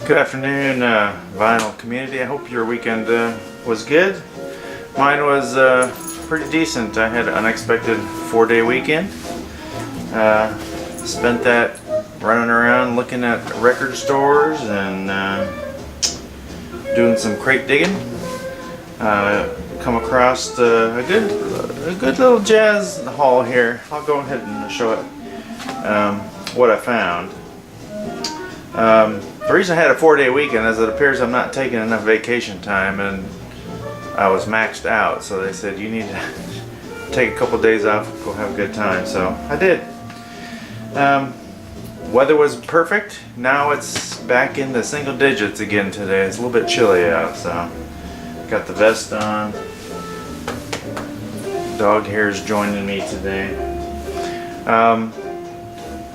Good afternoon, vinyl community. I hope your weekend was good. Mine was pretty decent. I had an unexpected 4-day weekend. Spent that running around looking at record stores and doing some crate digging. Come across a good little jazz hall here. I'll go ahead and show it what I found. The reason I had a 4-day weekend is it appears I'm not taking enough vacation time, and I was maxed out, so they said you need to take a couple days off, go have a good time, so I did. Weather was perfect. Now it's back in the single digits again today. It's a little bit chilly out, so got the vest on. Dog hair is joining me today.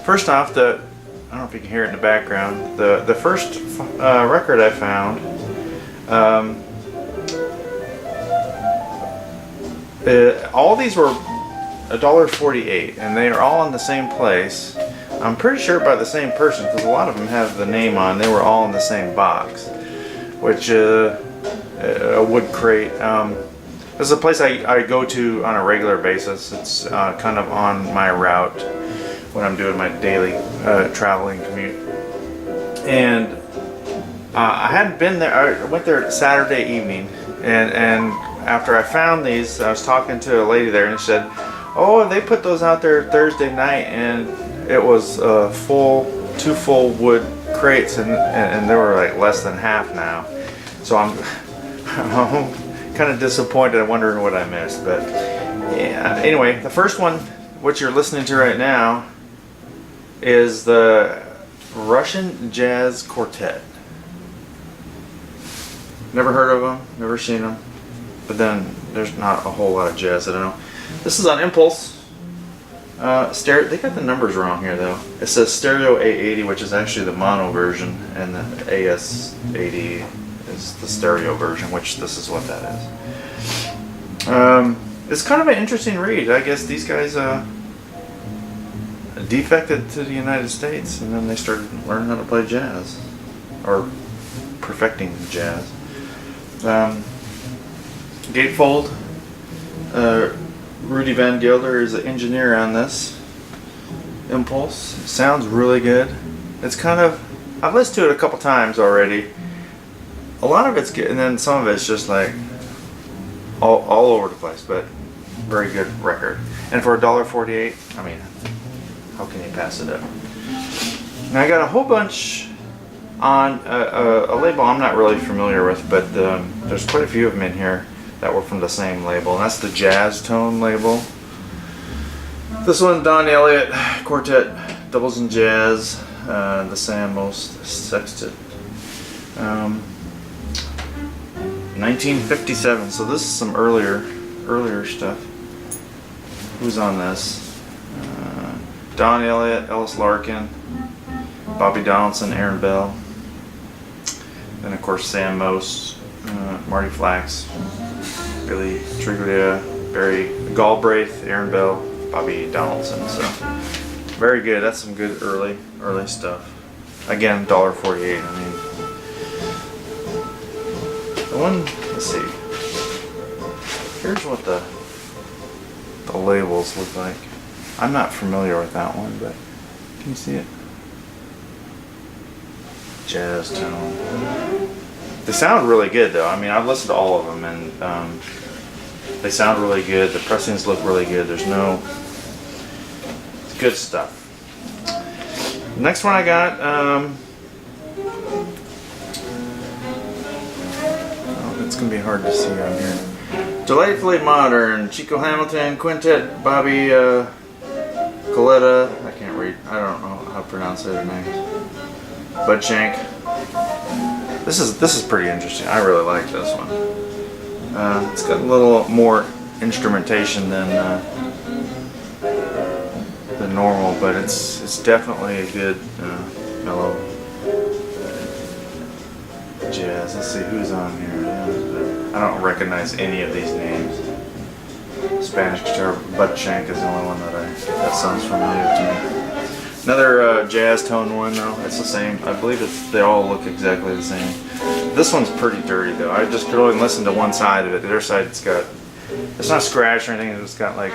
First off, I don't know if you can hear it in the background. The first record I found, all these were $1.48, and they are all in the same place. I'm pretty sure by the same person, because a lot of them have the name on. They were all in the same box, which a wood crate. This is a place I go to on a regular basis. It's kind of on my route when I'm doing my daily traveling commute. And I hadn't been there. I went there Saturday evening, and after I found these, I was talking to a lady there, and she said, "Oh, they put those out there Thursday night, and it was two full wood crates, and they were like less than half now." So I'm kind of disappointed. I'm wondering what I missed, but yeah. Anyway, the first one, what you're listening to right now, is the Russian Jazz Quartet. Never heard of them, never seen them, but then there's not a whole lot of jazz that I know. This is on Impulse. Stereo. They got the numbers wrong here though. It says Stereo A80, which is actually the mono version, and the AS80 is the stereo version, which this is what that is. It's kind of an interesting read. I guess these guys defected to the United States, and then they started learning how to play jazz, or perfecting jazz. Gatefold. Rudy Van Gelder is the engineer on this Impulse. It sounds really good. It's kind of, I've listened to it a couple times already. A lot of it's good, and then some of it's just like all over the place, but very good record. And for $1.48, I mean, how can you pass it up? Now I got a whole bunch on a label I'm not really familiar with, but there's quite a few of them in here that were from the same label, and that's the Jazz Tone label. This one, Don Elliott Quartet, Doubles in Jazz, the Sam Most Sextet. 1957, so this is some earlier stuff. Who's on this? Don Elliott, Ellis Larkin, Bobby Donaldson, Aaron Bell, then of course Sam Most, Marty Flax, Billy Triglia, Barry Galbraith, Aaron Bell, Bobby Donaldson. So very good. That's some good early stuff. Again, $1.48. I mean, the one. Let's see. Here's what the labels look like. I'm not familiar with that one, but can you see it? Jazz Tone. They sound really good though. I mean, I've listened to all of them, and they sound really good. The pressings look really good. There's no, it's good stuff. Next one I got, oh, it's gonna be hard to see on here. Delightfully Modern, Chico Hamilton Quintet, Bobby Coletta, I can't read, I don't know how to pronounce their names. Bud Shank. This is pretty interesting. I really like this one. It's got a little more instrumentation than normal, but it's definitely a good mellow jazz. Let's see who's on here. I don't recognize any of these names. Spanish guitar, Bud Shank is the only one that sounds familiar to me. Another jazz tone one though. It's the same. I believe they all look exactly the same. This one's pretty dirty though. I just could only listen to one side of it. The other side, it's not scratched or anything. It's got like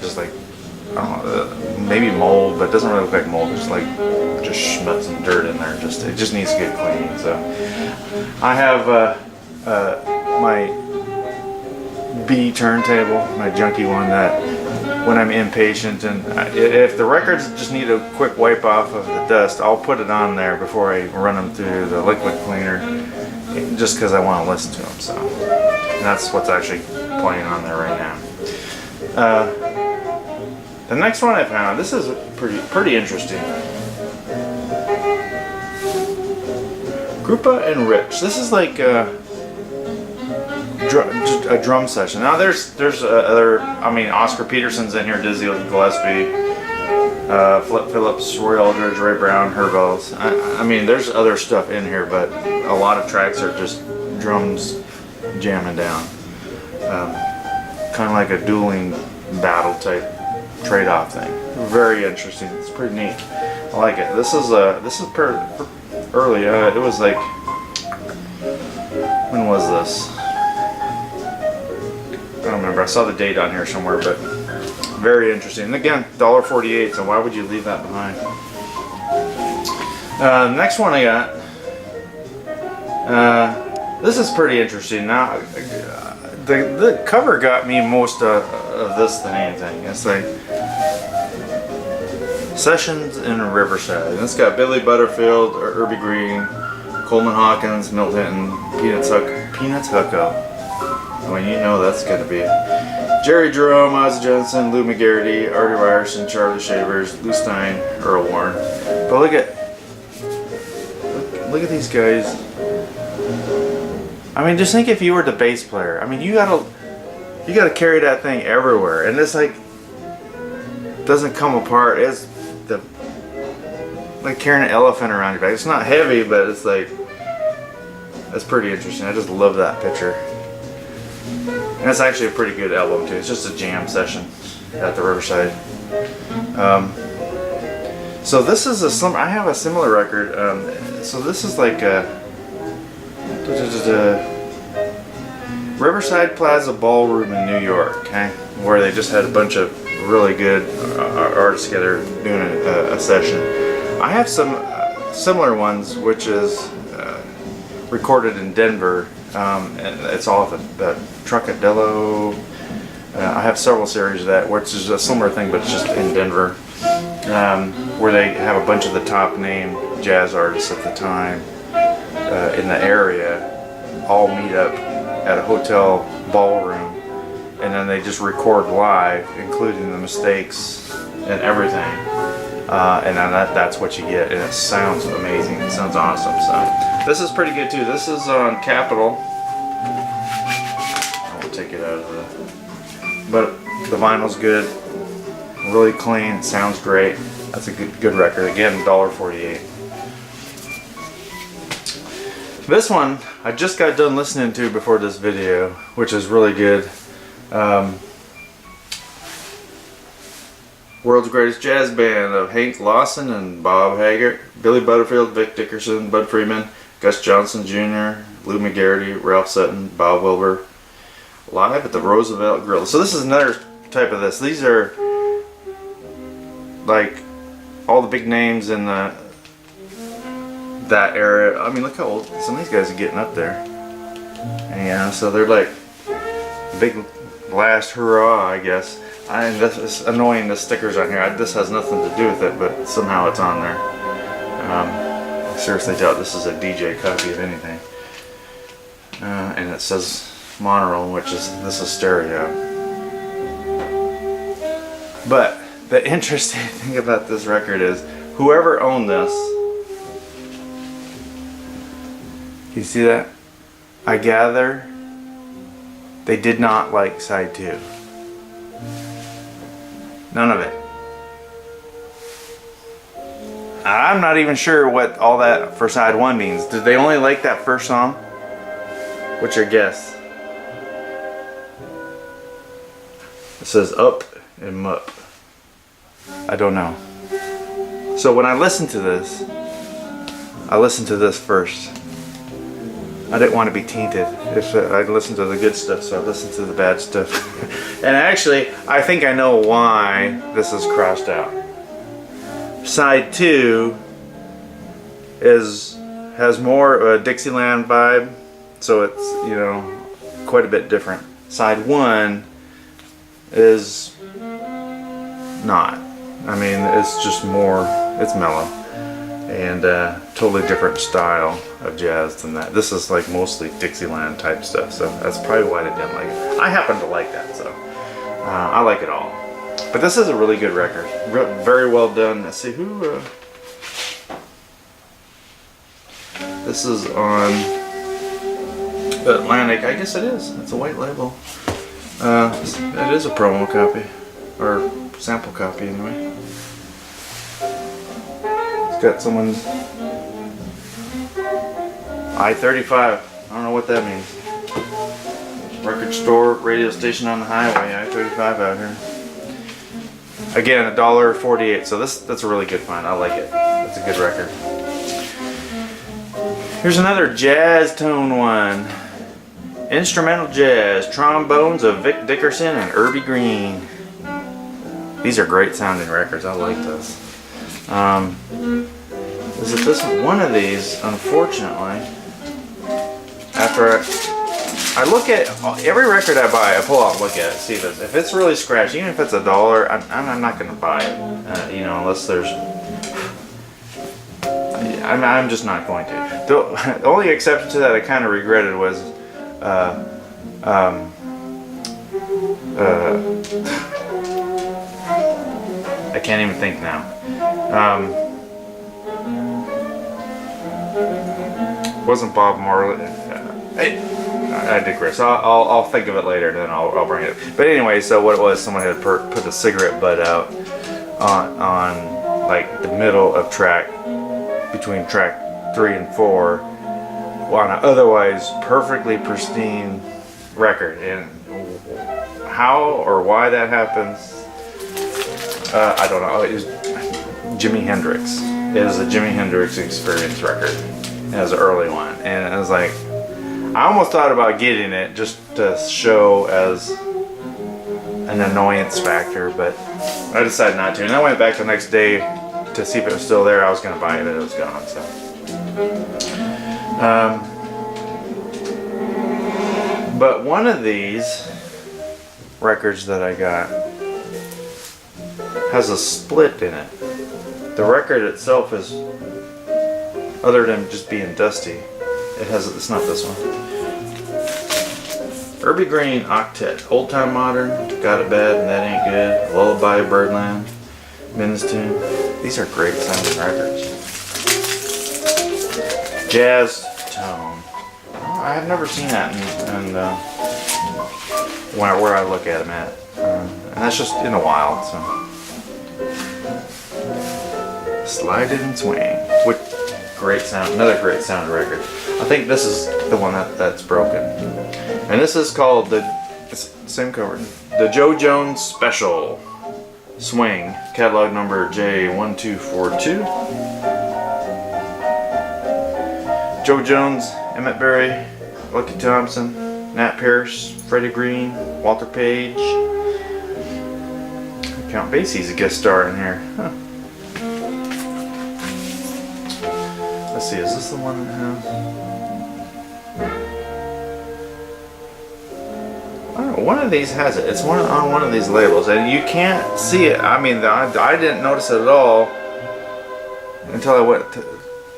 just like, I don't know, maybe mold, but it doesn't really look like mold. It's like just schmutz and dirt in there. It just needs good cleaning. So I have my B turntable, my junky one that when I'm impatient and if the records just need a quick wipe off of the dust, I'll put it on there before I run them through the liquid cleaner, just because I want to listen to them. So and that's what's actually playing on there right now. The next one I found, this is pretty interesting. Krupa and Rich. This is like a drum session. Now there's other. I mean, Oscar Peterson's in here, Dizzy Gillespie, Flip Phillips, Roy Aldridge, Ray Brown, Herb Ellis. I mean, there's other stuff in here, but a lot of tracks are just drums jamming down. Kind of like a dueling battle type trade-off thing. Very interesting. It's pretty neat. I like it. This is early. It was like, when was this? I don't remember. I saw the date on here somewhere, but very interesting. And again, $1.48. So why would you leave that behind? Next one I got. This is pretty interesting. Now, the cover got me most of this than anything. It's like Sessions in Riverside. And it's got Billy Butterfield, Irby Green, Coleman Hawkins, Milt Hinton, Peanuts Hucko. I mean, you know that's gonna be it. Jerry Jerome, Ozzie Johnson, Lou McGarity, Artie Ryerson, Charlie Shavers, Lou Stein, Earl Warren. But look at these guys. I mean, just think if you were the bass player. I mean, you gotta carry that thing everywhere, and this like doesn't come apart. It's like carrying an elephant around your back. It's not heavy, but it's like, that's pretty interesting. I just love that picture. And it's actually a pretty good album too. It's just a jam session at the Riverside. So this is I have a similar record. So this is like a Riverside Plaza Ballroom in New York, okay, where they just had a bunch of really good artists together doing a session. I have some similar ones, which is recorded in Denver. And it's all the Trucadillo. I have several series of that, which is a similar thing, but it's just in Denver, where they have a bunch of the top name jazz artists at the time in the area all meet up at a hotel ballroom, and then they just record live, including the mistakes and everything. And then that's what you get, and it sounds amazing. It sounds awesome. So this is pretty good too. This is on Capitol. I will take it out of the. But the vinyl's good, really clean. Sounds great. That's a good record. Again, $1.48. This one I just got done listening to before this video, which is really good. World's Greatest Jazz Band of Hank Lawson and Bob Haggart, Billy Butterfield, Vic Dickerson, Bud Freeman, Gus Johnson Jr., Lou McGarity, Ralph Sutton, Bob Wilbur, live at the Roosevelt Grill. So this is another type of this. These are like all the big names in that era. I mean, look how old some of these guys are getting up there. And yeah, so they're like big last hurrah, I guess. And this is annoying, the stickers on here. This has nothing to do with it, but somehow it's on there. I seriously doubt this is a DJ copy of anything. And it says monaural, which is, this is stereo. But the interesting thing about this record is, whoever owned this, you see that? I gather they did not like side 2. None of it. I'm not even sure what all that for side 1 means. Did they only like that first song? What's your guess? It says up and mup. I don't know. So when I listened to this, I listened to this first. I didn't want to be tainted if I'd listened to the good stuff, so I listened to the bad stuff. And actually, I think I know why this is crossed out. Side 2 has more of a Dixieland vibe, so it's, you know, quite a bit different. Side 1 is not. I mean, it's just more, it's mellow. And totally different style of jazz than that. This is like mostly Dixieland type stuff, so that's probably why they didn't like it. I happen to like that, so I like it all. But this is a really good record. Very well done. Let's see who. This is on Atlantic. I guess it is. It's a white label. It is a promo copy, or sample copy anyway. Got someone's I-35. I don't know what that means. Record store, radio station on the highway, I-35 out here. Again, $1.48. So that's a really good find. I like it. That's a good record. Here's another jazz tone one. Instrumental jazz, trombones of Vic Dickerson and Irby Green. These are great sounding records. I like this. Is it this one of these? Unfortunately, after I look at every record I buy, I pull out and look at it, see this. If it's really scratched, even if it's $1, I'm not going to buy it. You know, unless there's. I'm just not going to. The only exception to that I kind of regretted was. I can't even think now. Wasn't Bob Marley? I digress. I'll think of it later, then I'll bring it up. But anyway, so what it was, someone had put a cigarette butt out on like the middle of track, between track 3 and 4, on an otherwise perfectly pristine record. And how or why that happens, I don't know. It was Jimi Hendrix. It was a Jimi Hendrix Experience record. It was an early one, and I was like, I almost thought about getting it just to show as an annoyance factor, but I decided not to. And I went back the next day to see if it was still there. I was going to buy it, but it was gone. So, but one of these records that I got has a split in it. The record itself is, other than just being dusty, it's not this one. Irby Green Octet, Old Time Modern, Got It Bad and That Ain't Good, Lullaby of Birdland, Men's Tune. These are great sounding records. Jazz Tone. I have never seen that in where I look at them at. And that's just in a while, so. Slide It and Swing. Which, great sound, another great sound record. I think this is the one that's broken. And this is called same cover, the Joe Jones Special Swing, catalog number J1242. Joe Jones, Emmett Berry, Lucky Thompson, Nat Pierce, Freddie Green, Walter Page. Count Basie's a guest star in here. Huh. Let's see, is this the one that has? I don't know, one of these has it. It's on one of these labels, and you can't see it. I mean, I didn't notice it at all until I went to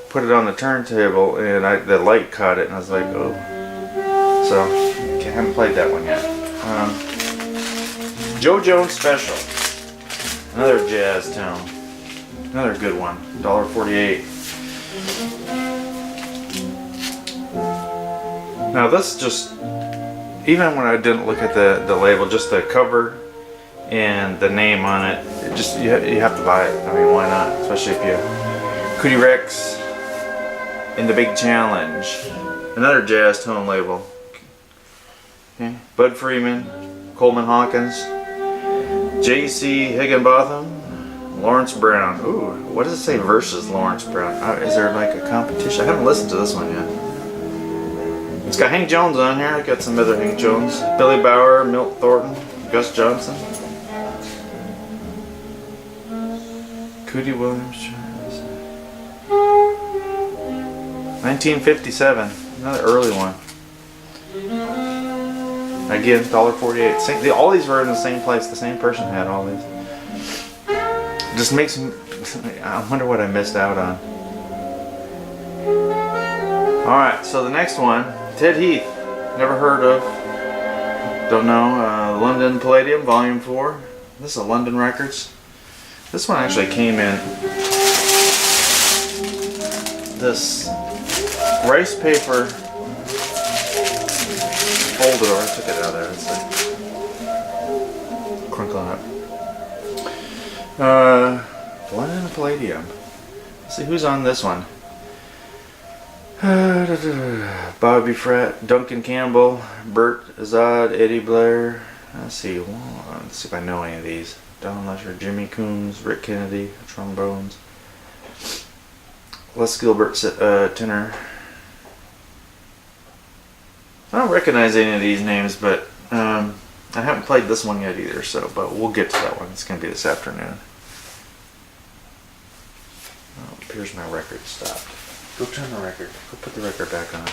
put it on the turntable, and the light caught it, and I was like, oh. So, I haven't played that one yet. Joe Jones Special. Another jazz tone. Another good one. $1.48. Now this just, even when I didn't look at the label, just the cover and the name on it, just you have to buy it. I mean, why not? Especially if you Cootie Rex in the Big Challenge, another jazz tone label. Okay. Bud Freeman, Coleman Hawkins, J.C. Higginbotham, Lawrence Brown. Ooh, what does it say versus Lawrence Brown? Is there like a competition? I haven't listened to this one yet. It's got Hank Jones on here. I got some other Hank Jones. Billy Bauer, Milt Thornton, Gus Johnson, Cootie Williams. 1957. Another early one. Again, $1.48. All these were in the same place. The same person had all these. Just makes me. I wonder what I missed out on. Alright, so the next one, Ted Heath. Never heard of. Don't know. London Palladium, Volume 4. This is a London Records. This one actually came in this rice paper folder. I took it out of there. It's like crinkling up. London Palladium. Let's see who's on this one. Bobby Fratt, Duncan Campbell, Bert Azad, Eddie Blair. Let's see if I know any of these. Don Lesher, Jimmy Coombs, Rick Kennedy, trombones. Les Gilbert, tenor. I don't recognize any of these names, but I haven't played this one yet either. But we'll get to that one. It's going to be this afternoon. Oh, it appears my record stopped. Go turn the record. Go put the record back on.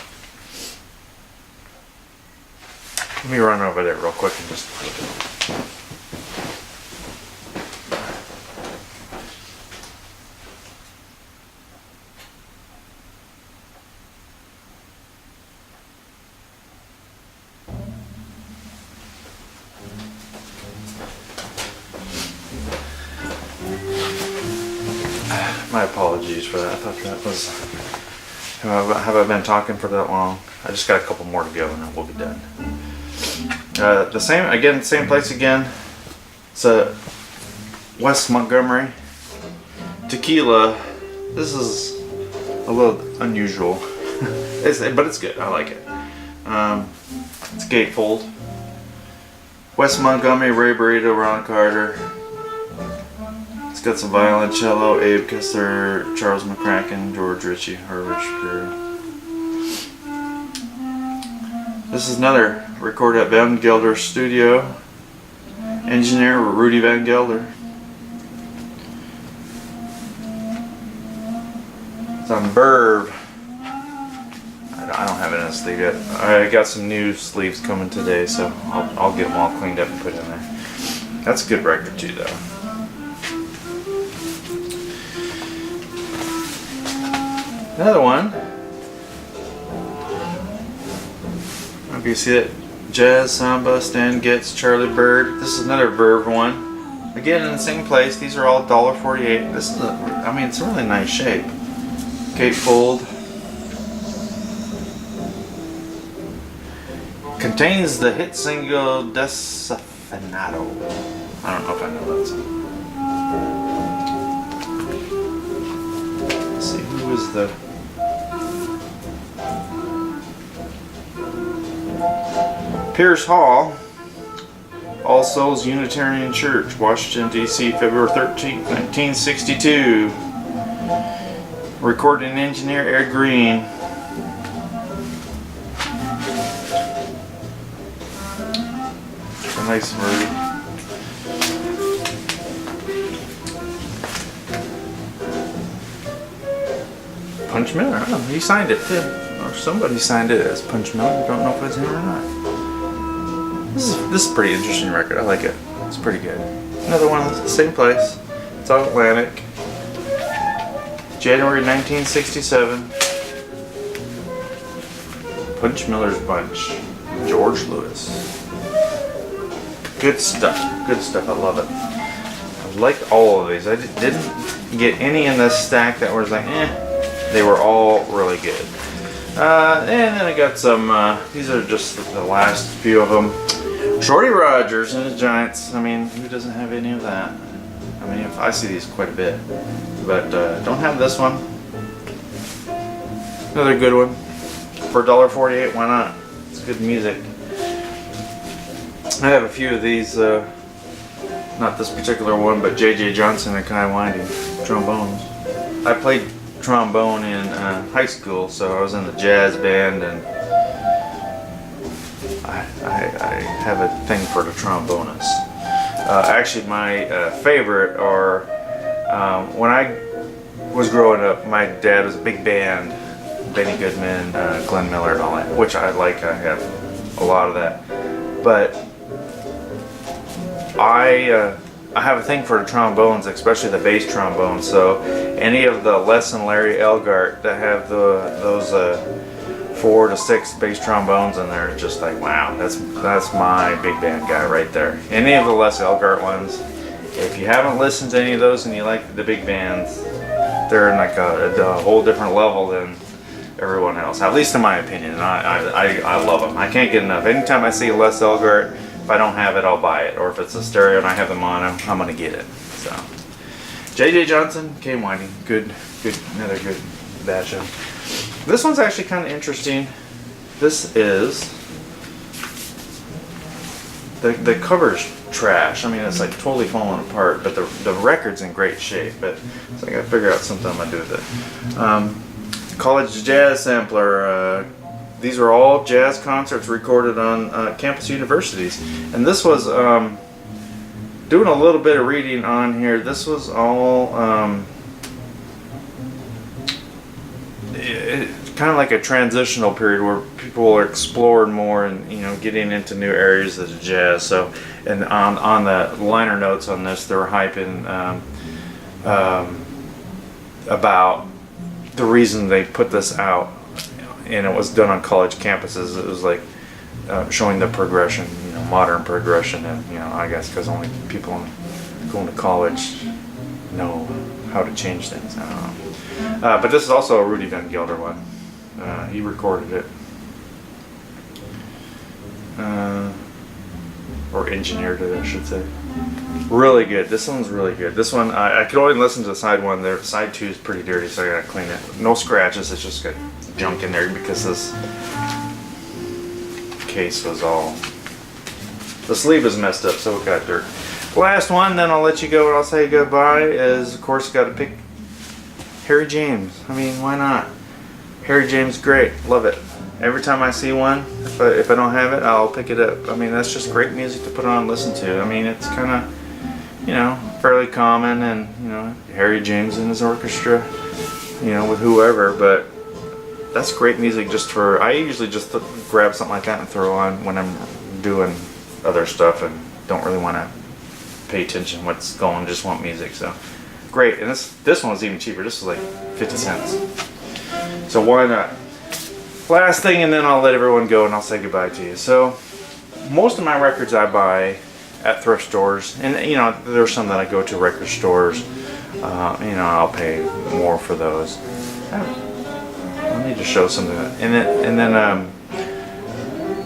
Let me run over there real quick and just. My apologies for that. I thought that was. Have I been talking for that long? I just got a couple more to go and then we'll be done. The same place again. It's a West Montgomery Tequila. This is a little unusual, but it's good. I like it. It's gatefold. West Montgomery, Ray Burrito, Ron Carter. It's got some violoncello, Abe Kessler, Charles McCracken, George Ritchie, Harvard Shapiro. This is another recorded at Van Gelder Studio. Engineer Rudy Van Gelder. It's on Verve. I don't have it in a sleeve yet. I got some new sleeves coming today, so I'll get them all cleaned up and put in there. That's a good record too, though. Another one. Maybe you see it. Jazz, Samba, Stan Getz, Charlie Bird. This is another Verve one. Again, in the same place. These are all $1.48. This is it's a really nice shape. Gatefold. Contains the hit single Desafinato. I don't know if I know that song. Let's see, who is the... Pierce Hall, All Souls Unitarian Church, Washington, D.C., February 13th, 1962. Recording engineer Ed Green. It's a nice version. Punch Miller, oh, he signed it too. Or somebody signed it as Punch Miller. I don't know if it's him or not. This is a pretty interesting record. I like it. It's pretty good. Another one, same place. It's on Atlantic. January 1967. Punch Miller's Bunch. George Lewis. Good stuff. Good stuff. I love it. I like all of these. I didn't get any in this stack that was like, eh. They were all really good. And then I got some, these are just the last few of them. Shorty Rogers and the Giants. I mean, who doesn't have any of that? I mean, I see these quite a bit. But don't have this one. Another good one. For $1.48, why not? It's good music. I have a few of these not this particular one, but J.J. Johnson and Kai Winding trombones. I played trombone in high school, so I was in the jazz band, and I have a thing for the trombonists. Actually, my favorite are, when I was growing up, my dad was a big band, Benny Goodman, Glenn Miller, and all that, which I like. I have a lot of that. But I have a thing for the trombones, especially the bass trombones. So any of the Les and Larry Elgart that have those 4 to 6 bass trombones in there, just like, wow, that's my big band guy right there. Any of the Les Elgart ones, if you haven't listened to any of those and you like the big bands, they're in like a whole different level than everyone else, at least in my opinion. I love them. I can't get enough. Anytime I see a Les Elgart, if I don't have it, I'll buy it. Or if it's a stereo and I have the mono, I'm gonna get it. So, J.J. Johnson, K. Winding, another good batch of. This one's actually kind of interesting. This is the cover's trash. I mean, it's like totally falling apart, but the record's in great shape. But so I gotta figure out something I'm gonna do with it. College Jazz Sampler. These are all jazz concerts recorded on campus universities, and this was doing a little bit of reading on here. This was all kind of like a transitional period where people are exploring more and getting into new areas of jazz. So, and on the liner notes on this, they were hyping about the reason they put this out. And it was done on college campuses. It was like showing the progression, modern progression, and I guess because only people going to college know how to change things. I don't know. But this is also a Rudy Van Gelder one. He recorded it, or engineered it, I should say. Really good. This one's really good. This one I could only listen to the side one. The side 2 is pretty dirty, so I gotta clean it. No scratches. It's just got junk in there because this case was all, the sleeve is messed up, so it got dirt. Last one, then I'll let you go and I'll say goodbye, is of course got to pick Harry James. I mean, why not? Harry James, great, love it. Every time I see one, if I don't have it, I'll pick it up. I mean, that's just great music to put on and listen to. I mean, it's kind of fairly common, and Harry James and his orchestra, with whoever, but that's great music just for, I usually just grab something like that and throw on when I'm doing other stuff and don't really want to pay attention to what's going, just want music. So great. And this one was even cheaper. This was like 50 cents. So why not? Last thing, and then I'll let everyone go and I'll say goodbye to you. So most of my records I buy at thrift stores, and there's some that I go to record stores. I'll pay more for those. I need to show something, and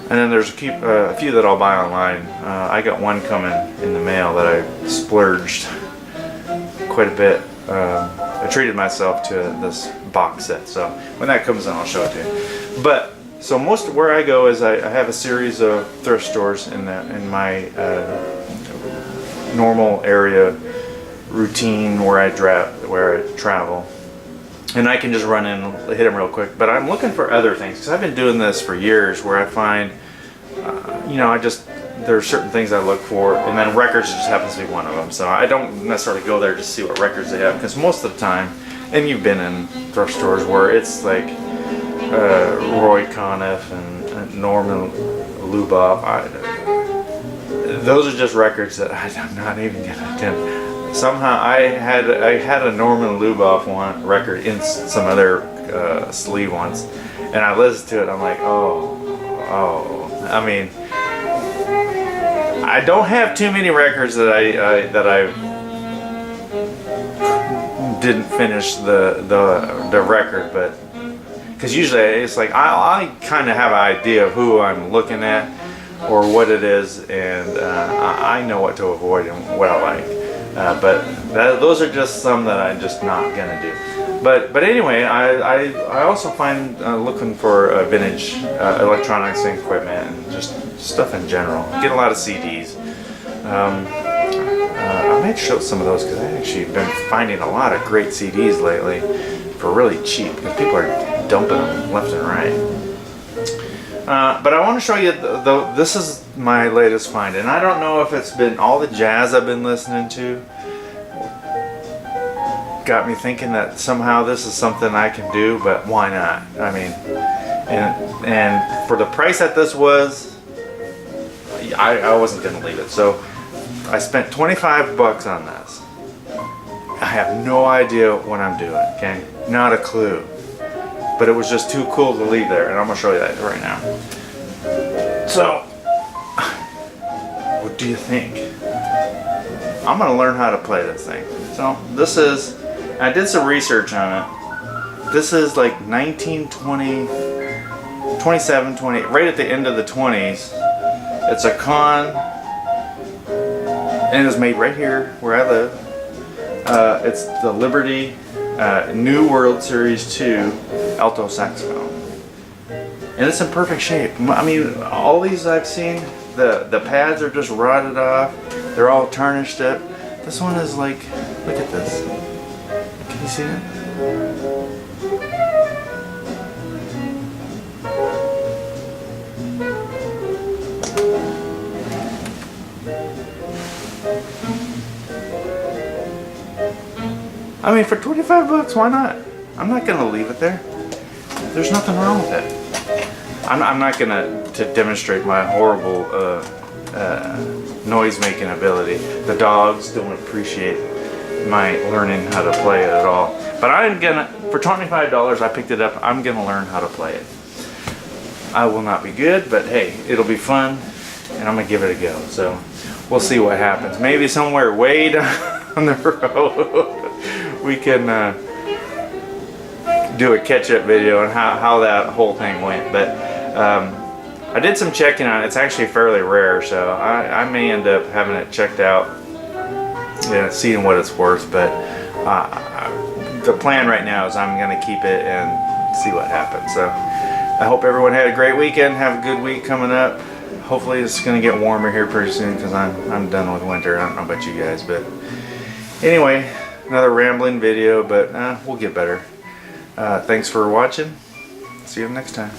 then there's a few that I'll buy online. I got one coming in the mail that I splurged quite a bit. I treated myself to this box set, so when that comes in, I'll show it to you. But so most where I go is I have a series of thrift stores in my normal area routine where I travel. And I can just run in and hit them real quick. But I'm looking for other things, because I've been doing this for years, where I find, there's certain things I look for, and then records just happens to be one of them. So I don't necessarily go there to see what records they have, because most of the time, and you've been in thrift stores where it's like Roy Conniff and Norman Luboff. Those are just records that I'm not even gonna attempt. Somehow I had a Norman Luboff record in some other sleeve once, and I listened to it. I'm like, oh. I mean, I don't have too many records that I didn't finish the record, but because usually it's like I kind of have an idea of who I'm looking at or what it is, and I know what to avoid and what I like. But those are just some that I'm just not gonna do. But anyway, I also find looking for vintage electronics and equipment and just stuff in general. Get a lot of CDs. I might show some of those because I've actually been finding a lot of great CDs lately for really cheap because people are dumping them left and right. But I want to show you, this is my latest find, and I don't know if it's been all the jazz I've been listening to got me thinking that somehow this is something I can do, but why not? I mean, and for the price that this was, I wasn't going to leave it. So I spent 25 bucks on this. I have no idea what I'm doing, okay? Not a clue. But it was just too cool to leave there, and I'm going to show you that right now. So, what do you think? I'm going to learn how to play this thing. So, this is, I did some research on it. This is like 1920, 27, 20, right at the end of the 20s. It's a Con, and it's made right here where I live. It's the Liberty New World Series 2 alto saxophone, and it's in perfect shape. I mean, all these I've seen, the pads are just rotted off, they're all tarnished up. This one is like, look at this, can you see it? I mean, for 25 bucks, why not? I'm not gonna leave it there. There's nothing wrong with it. I'm not gonna demonstrate my horrible noise making ability. The dogs don't appreciate my learning how to play it at all. But I'm gonna, for $25 I picked it up, I'm gonna learn how to play it. I will not be good, but hey, it'll be fun, and I'm gonna give it a go. So we'll see what happens. Maybe somewhere way down the road we can do a catch-up video on how that whole thing went. But I did some checking on it. It's actually fairly rare, so I may end up having it checked out, seeing what it's worth. But the plan right now is I'm going to keep it and see what happens. So I hope everyone had a great weekend. Have a good week coming up. Hopefully it's going to get warmer here pretty soon because I'm done with winter. I don't know about you guys, but anyway, another rambling video, but we'll get better. Thanks for watching. See you next time.